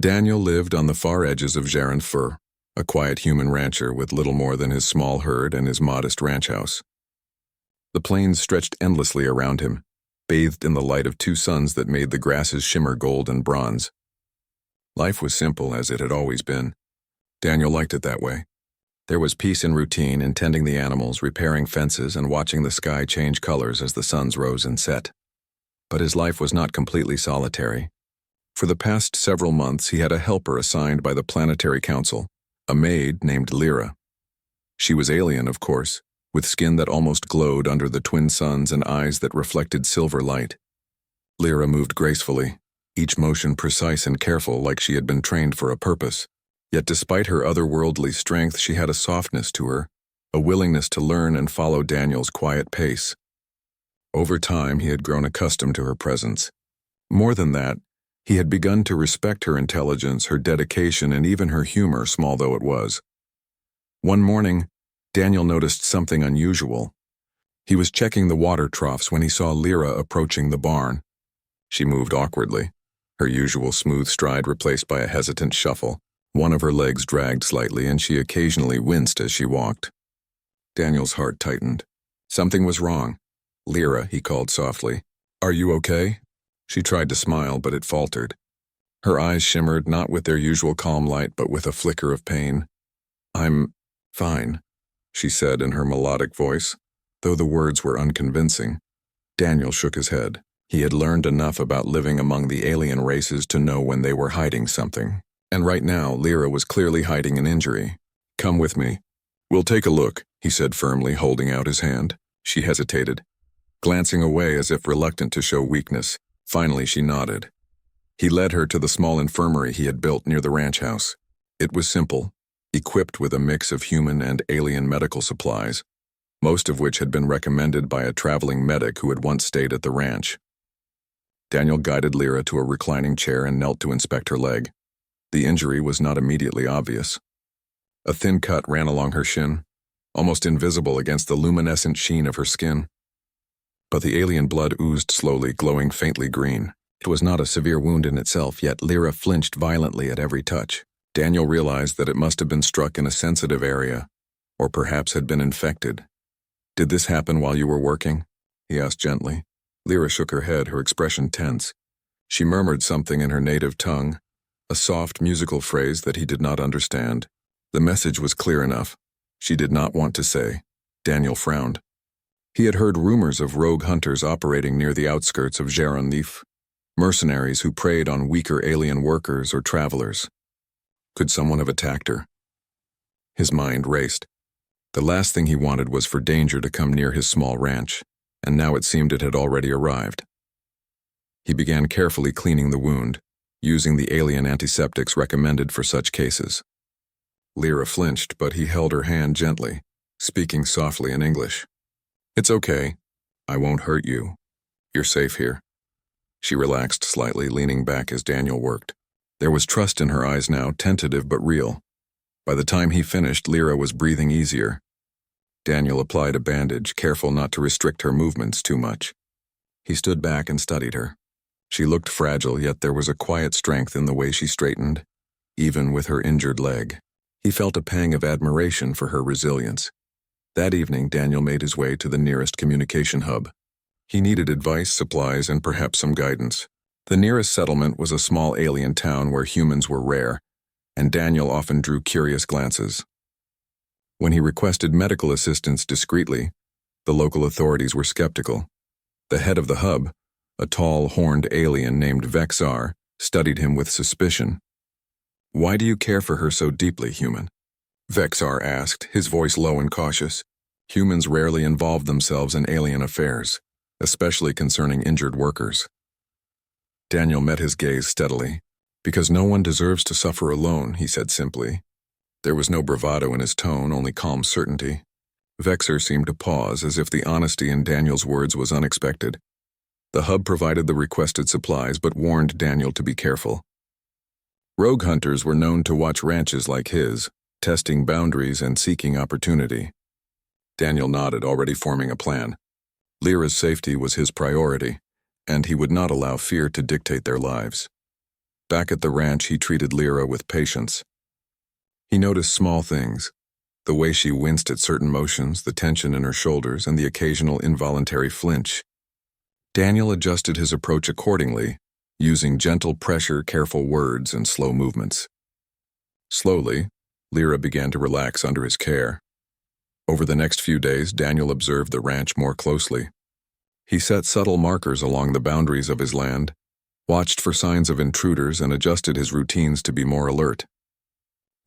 Daniel lived on the far edges of Jaron Fur, a quiet human rancher with little more than his small herd and his modest ranch house. The plains stretched endlessly around him, bathed in the light of two suns that made the grasses shimmer gold and bronze. Life was simple as it had always been. Daniel liked it that way. There was peace and routine in tending the animals, repairing fences, and watching the sky change colors as the suns rose and set. But his life was not completely solitary. For the past several months, he had a helper assigned by the Planetary Council, a maid named Lyra. She was alien, of course, with skin that almost glowed under the twin suns and eyes that reflected silver light. Lyra moved gracefully, each motion precise and careful like she had been trained for a purpose. Yet despite her otherworldly strength, she had a softness to her, a willingness to learn and follow Daniel's quiet pace. Over time, he had grown accustomed to her presence. More than that, he had begun to respect her intelligence, her dedication, and even her humor, small though it was. One morning, Daniel noticed something unusual. He was checking the water troughs when he saw Lyra approaching the barn. She moved awkwardly, her usual smooth stride replaced by a hesitant shuffle. One of her legs dragged slightly, and she occasionally winced as she walked. Daniel's heart tightened. Something was wrong. "Lyra," he called softly. "Are you okay?" She tried to smile, but it faltered. Her eyes shimmered not with their usual calm light, but with a flicker of pain. "I'm fine," she said in her melodic voice, though the words were unconvincing. Daniel shook his head. He had learned enough about living among the alien races to know when they were hiding something. And right now, Lyra was clearly hiding an injury. "Come with me. We'll take a look," he said firmly, holding out his hand. She hesitated, glancing away as if reluctant to show weakness. Finally, she nodded. He led her to the small infirmary he had built near the ranch house. It was simple, equipped with a mix of human and alien medical supplies, most of which had been recommended by a traveling medic who had once stayed at the ranch. Daniel guided Lyra to a reclining chair and knelt to inspect her leg. The injury was not immediately obvious. A thin cut ran along her shin, almost invisible against the luminescent sheen of her skin. But the alien blood oozed slowly, glowing faintly green. It was not a severe wound in itself, yet Lyra flinched violently at every touch. Daniel realized that it must have been struck in a sensitive area, or perhaps had been infected. "Did this happen while you were working?" he asked gently. Lyra shook her head, her expression tense. She murmured something in her native tongue, a soft musical phrase that he did not understand. The message was clear enough. She did not want to say. Daniel frowned. He had heard rumors of rogue hunters operating near the outskirts of Jaron Leaf, mercenaries who preyed on weaker alien workers or travelers. Could someone have attacked her? His mind raced. The last thing he wanted was for danger to come near his small ranch, and now it seemed it had already arrived. He began carefully cleaning the wound, using the alien antiseptics recommended for such cases. Lyra flinched, but he held her hand gently, speaking softly in English. "It's okay. I won't hurt you. You're safe here." She relaxed slightly, leaning back as Daniel worked. There was trust in her eyes now, tentative but real. By the time he finished, Lyra was breathing easier. Daniel applied a bandage, careful not to restrict her movements too much. He stood back and studied her. She looked fragile, yet there was a quiet strength in the way she straightened, even with her injured leg. He felt a pang of admiration for her resilience. That evening, Daniel made his way to the nearest communication hub. He needed advice, supplies, and perhaps some guidance. The nearest settlement was a small alien town where humans were rare, and Daniel often drew curious glances. When he requested medical assistance discreetly, the local authorities were skeptical. The head of the hub, a tall, horned alien named Vexar, studied him with suspicion. "Why do you care for her so deeply, human?" Vexar asked, his voice low and cautious. Humans rarely involved themselves in alien affairs, especially concerning injured workers. Daniel met his gaze steadily. "Because no one deserves to suffer alone," he said simply. There was no bravado in his tone, only calm certainty. Vexar seemed to pause, as if the honesty in Daniel's words was unexpected. The hub provided the requested supplies, but warned Daniel to be careful. Rogue hunters were known to watch ranches like his, testing boundaries and seeking opportunity. Daniel nodded, already forming a plan. Lyra's safety was his priority, and he would not allow fear to dictate their lives. Back at the ranch, he treated Lyra with patience. He noticed small things, the way she winced at certain motions, the tension in her shoulders, and the occasional involuntary flinch. Daniel adjusted his approach accordingly, using gentle pressure, careful words, and slow movements. Slowly, Lyra began to relax under his care. Over the next few days, Daniel observed the ranch more closely. He set subtle markers along the boundaries of his land, watched for signs of intruders, and adjusted his routines to be more alert.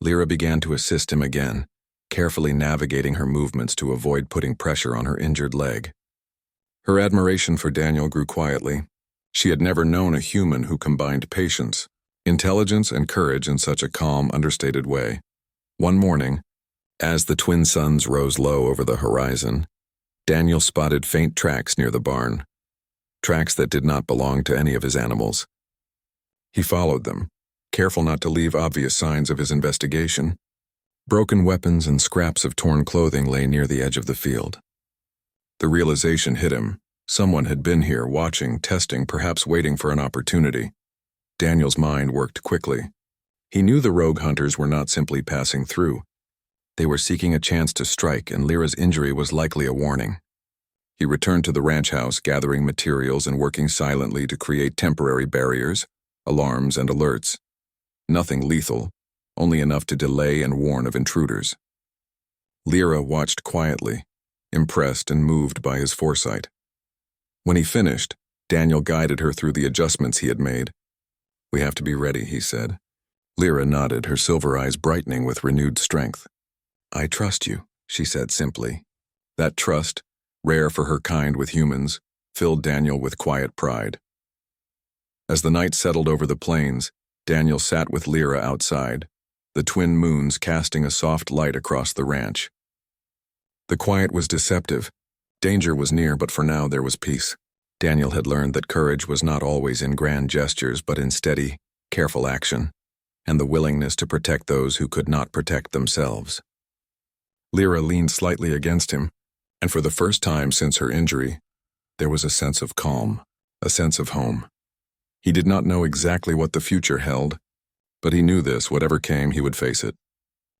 Lyra began to assist him again, carefully navigating her movements to avoid putting pressure on her injured leg. Her admiration for Daniel grew quietly. She had never known a human who combined patience, intelligence, and courage in such a calm, understated way. One morning, as the twin suns rose low over the horizon, Daniel spotted faint tracks near the barn, tracks that did not belong to any of his animals. He followed them, careful not to leave obvious signs of his investigation. Broken weapons and scraps of torn clothing lay near the edge of the field. The realization hit him. Someone had been here, watching, testing, perhaps waiting for an opportunity. Daniel's mind worked quickly. He knew the rogue hunters were not simply passing through. They were seeking a chance to strike, and Lyra's injury was likely a warning. He returned to the ranch house, gathering materials and working silently to create temporary barriers, alarms, and alerts. Nothing lethal, only enough to delay and warn of intruders. Lyra watched quietly, impressed and moved by his foresight. When he finished, Daniel guided her through the adjustments he had made. "We have to be ready," he said. Lyra nodded, her silver eyes brightening with renewed strength. "I trust you," she said simply. That trust, rare for her kind with humans, filled Daniel with quiet pride. As the night settled over the plains, Daniel sat with Lyra outside, the twin moons casting a soft light across the ranch. The quiet was deceptive. Danger was near, but for now there was peace. Daniel had learned that courage was not always in grand gestures, but in steady, careful action, and the willingness to protect those who could not protect themselves. Lyra leaned slightly against him, and for the first time since her injury, there was a sense of calm, a sense of home. He did not know exactly what the future held, but he knew this: whatever came, he would face it.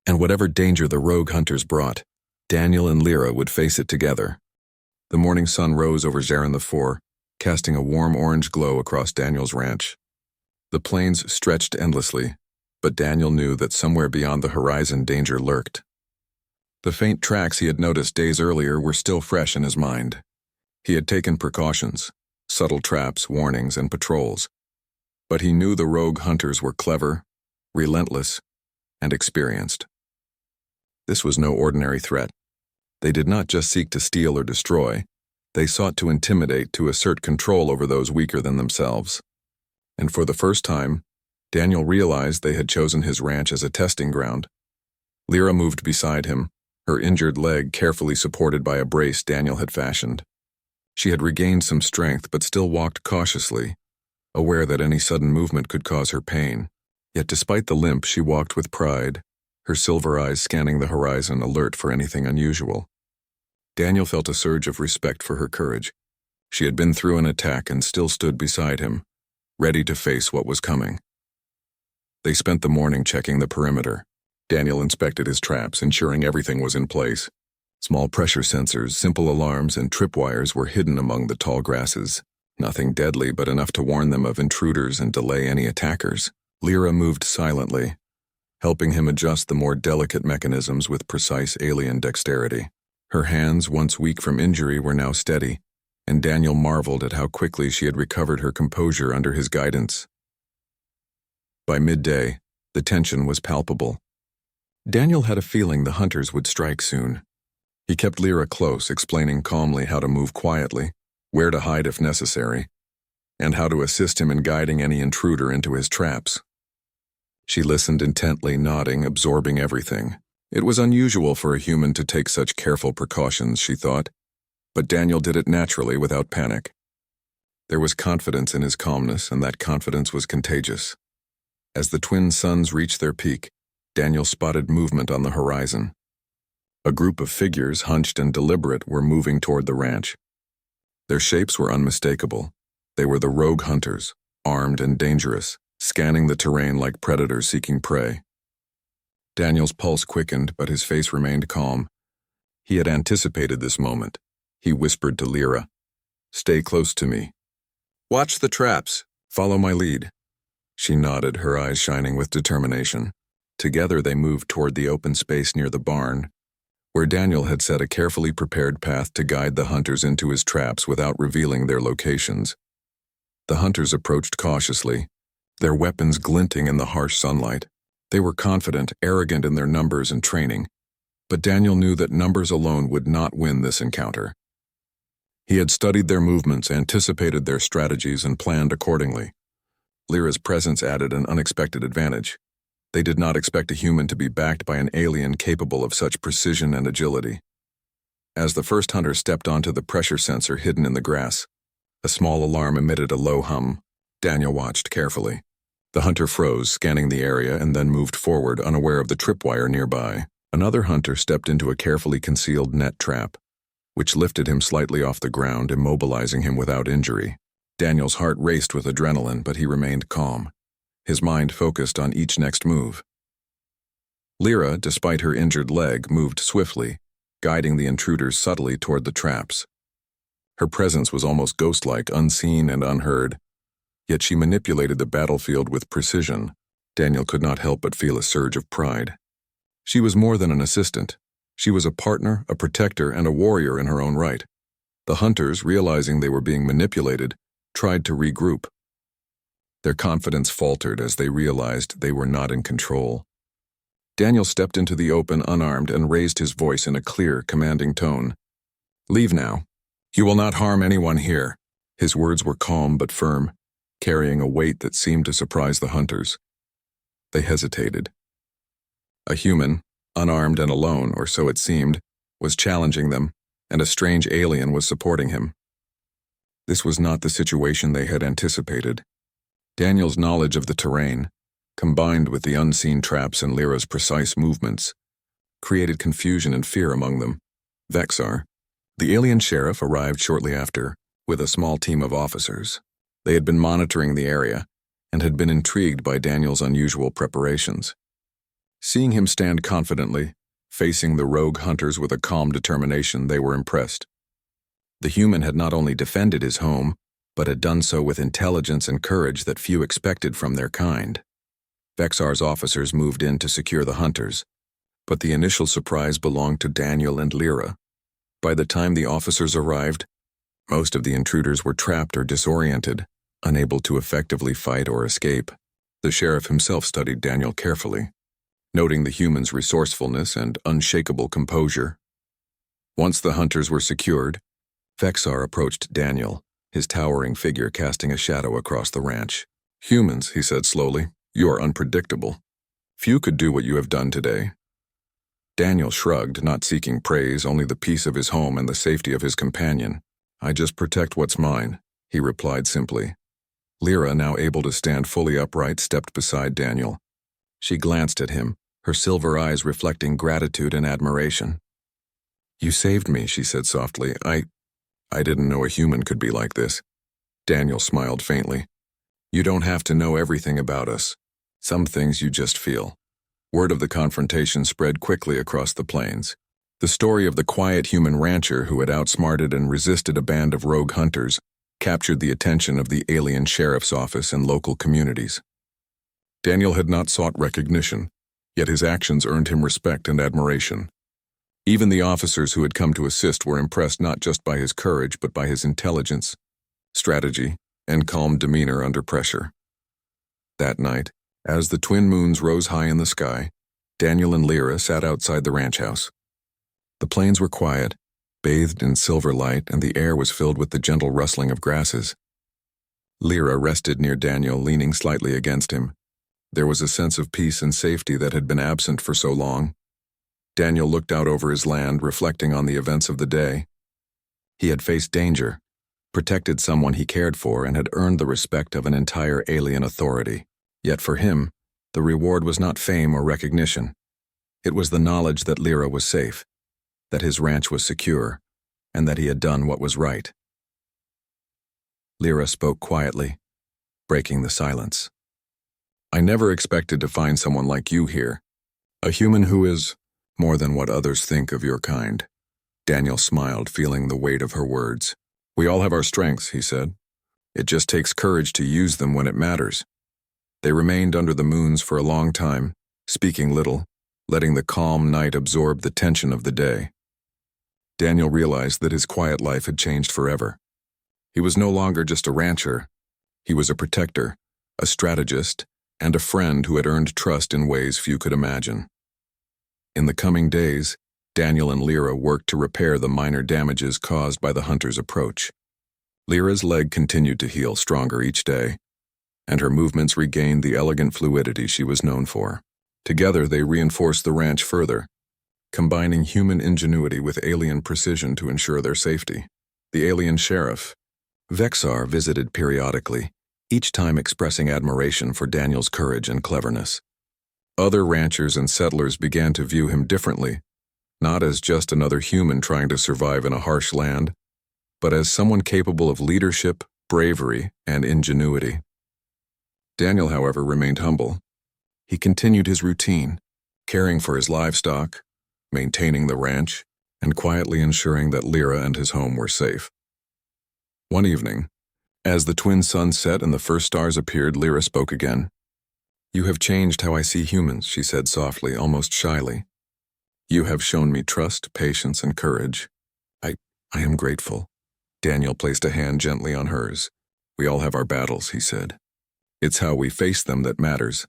And whatever danger the rogue hunters brought, Daniel and Lyra would face it together. The morning sun rose over Jaron IV, casting a warm orange glow across Daniel's ranch. The plains stretched endlessly, but Daniel knew that somewhere beyond the horizon danger lurked. The faint tracks he had noticed days earlier were still fresh in his mind. He had taken precautions, subtle traps, warnings, and patrols. But he knew the rogue hunters were clever, relentless, and experienced. This was no ordinary threat. They did not just seek to steal or destroy. They sought to intimidate, to assert control over those weaker than themselves. And for the first time, Daniel realized they had chosen his ranch as a testing ground. Lyra moved beside him, her injured leg carefully supported by a brace Daniel had fashioned. She had regained some strength, but still walked cautiously, aware that any sudden movement could cause her pain. Yet despite the limp, she walked with pride, her silver eyes scanning the horizon, alert for anything unusual. Daniel felt a surge of respect for her courage. She had been through an attack and still stood beside him, ready to face what was coming. They spent the morning checking the perimeter. Daniel inspected his traps, ensuring everything was in place. Small pressure sensors, simple alarms, and tripwires were hidden among the tall grasses. Nothing deadly, but enough to warn them of intruders and delay any attackers. Lyra moved silently, helping him adjust the more delicate mechanisms with precise alien dexterity. Her hands, once weak from injury, were now steady, and Daniel marveled at how quickly she had recovered her composure under his guidance. By midday, the tension was palpable. Daniel had a feeling the hunters would strike soon. He kept Lyra close, explaining calmly how to move quietly, where to hide if necessary, and how to assist him in guiding any intruder into his traps. She listened intently, nodding, absorbing everything. It was unusual for a human to take such careful precautions, she thought, but Daniel did it naturally, without panic. There was confidence in his calmness, and that confidence was contagious. As the twin suns reached their peak, Daniel spotted movement on the horizon. A group of figures, hunched and deliberate, were moving toward the ranch. Their shapes were unmistakable. They were the rogue hunters, armed and dangerous, scanning the terrain like predators seeking prey. Daniel's pulse quickened, but his face remained calm. He had anticipated this moment. He whispered to Lyra, "Stay close to me. Watch the traps. Follow my lead." She nodded, her eyes shining with determination. Together they moved toward the open space near the barn, where Daniel had set a carefully prepared path to guide the hunters into his traps without revealing their locations. The hunters approached cautiously, their weapons glinting in the harsh sunlight. They were confident, arrogant in their numbers and training, but Daniel knew that numbers alone would not win this encounter. He had studied their movements, anticipated their strategies, and planned accordingly. Lyra's presence added an unexpected advantage. They did not expect a human to be backed by an alien capable of such precision and agility. As the first hunter stepped onto the pressure sensor hidden in the grass, a small alarm emitted a low hum. Daniel watched carefully. The hunter froze, scanning the area, and then moved forward, unaware of the tripwire nearby. Another hunter stepped into a carefully concealed net trap, which lifted him slightly off the ground, immobilizing him without injury. Daniel's heart raced with adrenaline, but he remained calm, his mind focused on each next move. Lyra, despite her injured leg, moved swiftly, guiding the intruders subtly toward the traps. Her presence was almost ghost-like, unseen and unheard, yet she manipulated the battlefield with precision. Daniel could not help but feel a surge of pride. She was more than an assistant. She was a partner, a protector, and a warrior in her own right. The hunters, realizing they were being manipulated, tried to regroup. Their confidence faltered as they realized they were not in control. Daniel stepped into the open unarmed and raised his voice in a clear, commanding tone. "Leave now. You will not harm anyone here." His words were calm but firm, carrying a weight that seemed to surprise the hunters. They hesitated. A human, unarmed and alone, or so it seemed, was challenging them, and a strange alien was supporting him. This was not the situation they had anticipated. Daniel's knowledge of the terrain, combined with the unseen traps and Lyra's precise movements, created confusion and fear among them. Vexar, the alien sheriff, arrived shortly after, with a small team of officers. They had been monitoring the area and had been intrigued by Daniel's unusual preparations. Seeing him stand confidently, facing the rogue hunters with a calm determination, they were impressed. The human had not only defended his home, but had done so with intelligence and courage that few expected from their kind. Vexar's officers moved in to secure the hunters, but the initial surprise belonged to Daniel and Lyra. By the time the officers arrived, most of the intruders were trapped or disoriented, unable to effectively fight or escape. The sheriff himself studied Daniel carefully, noting the human's resourcefulness and unshakable composure. Once the hunters were secured, Vexar approached Daniel, his towering figure casting a shadow across the ranch. "Humans," he said slowly, "you are unpredictable. Few could do what you have done today." Daniel shrugged, not seeking praise, only the peace of his home and the safety of his companion. "I just protect what's mine," he replied simply. Lyra, now able to stand fully upright, stepped beside Daniel. She glanced at him, her silver eyes reflecting gratitude and admiration. "You saved me," she said softly. I didn't know a human could be like this." Daniel smiled faintly. "You don't have to know everything about us. Some things you just feel." Word of the confrontation spread quickly across the plains. The story of the quiet human rancher who had outsmarted and resisted a band of rogue hunters captured the attention of the alien sheriff's office and local communities. Daniel had not sought recognition, yet his actions earned him respect and admiration. Even the officers who had come to assist were impressed not just by his courage but by his intelligence, strategy, and calm demeanor under pressure. That night, as the twin moons rose high in the sky, Daniel and Lyra sat outside the ranch house. The plains were quiet, bathed in silver light, and the air was filled with the gentle rustling of grasses. Lyra rested near Daniel, leaning slightly against him. There was a sense of peace and safety that had been absent for so long. Daniel looked out over his land, reflecting on the events of the day. He had faced danger, protected someone he cared for, and had earned the respect of an entire alien authority. Yet for him, the reward was not fame or recognition. It was the knowledge that Lyra was safe, that his ranch was secure, and that he had done what was right. Lyra spoke quietly, breaking the silence. I never expected to find someone like you here. A human who is more than what others think of your kind. Daniel smiled, feeling the weight of her words. We all have our strengths, he said. It just takes courage to use them when it matters. They remained under the moons for a long time, speaking little, letting the calm night absorb the tension of the day. Daniel realized that his quiet life had changed forever. He was no longer just a rancher. He was a protector, a strategist, and a friend who had earned trust in ways few could imagine. In the coming days, Daniel and Lyra worked to repair the minor damages caused by the hunter's approach. Lyra's leg continued to heal stronger each day, and her movements regained the elegant fluidity she was known for. Together, they reinforced the ranch further, combining human ingenuity with alien precision to ensure their safety. The alien sheriff, Vexar, visited periodically, each time expressing admiration for Daniel's courage and cleverness. Other ranchers and settlers began to view him differently, not as just another human trying to survive in a harsh land, but as someone capable of leadership, bravery, and ingenuity. Daniel, however, remained humble. He continued his routine, caring for his livestock, maintaining the ranch, and quietly ensuring that Lyra and his home were safe. One evening, as the twin suns set and the first stars appeared, Lyra spoke again. You have changed how I see humans, she said softly, almost shyly. You have shown me trust, patience, and courage. I am grateful. Daniel placed a hand gently on hers. We all have our battles, he said. It's how we face them that matters.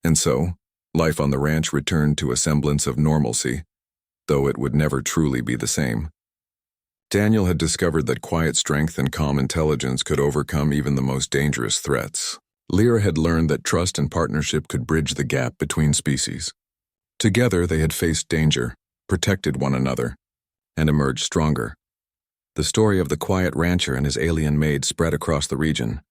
And so, life on the ranch returned to a semblance of normalcy, though it would never truly be the same. Daniel had discovered that quiet strength and calm intelligence could overcome even the most dangerous threats. Lyra had learned that trust and partnership could bridge the gap between species. Together, they had faced danger, protected one another, and emerged stronger. The story of the quiet rancher and his alien maid spread across the region,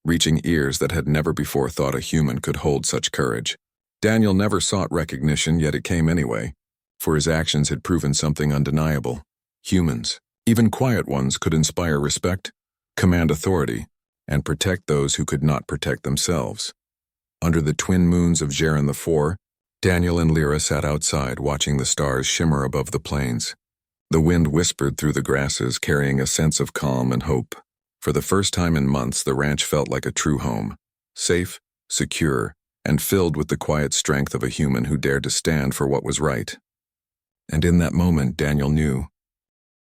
reaching ears that had never before thought a human could hold such courage. Daniel never sought recognition, yet it came anyway, for his actions had proven something undeniable. Humans, even quiet ones, could inspire respect, command authority, and protect those who could not protect themselves. Under the twin moons of Gerin IV, Daniel and Lyra sat outside, watching the stars shimmer above the plains. The wind whispered through the grasses, carrying a sense of calm and hope. For the first time in months, the ranch felt like a true home, safe, secure, and filled with the quiet strength of a human who dared to stand for what was right. And in that moment, Daniel knew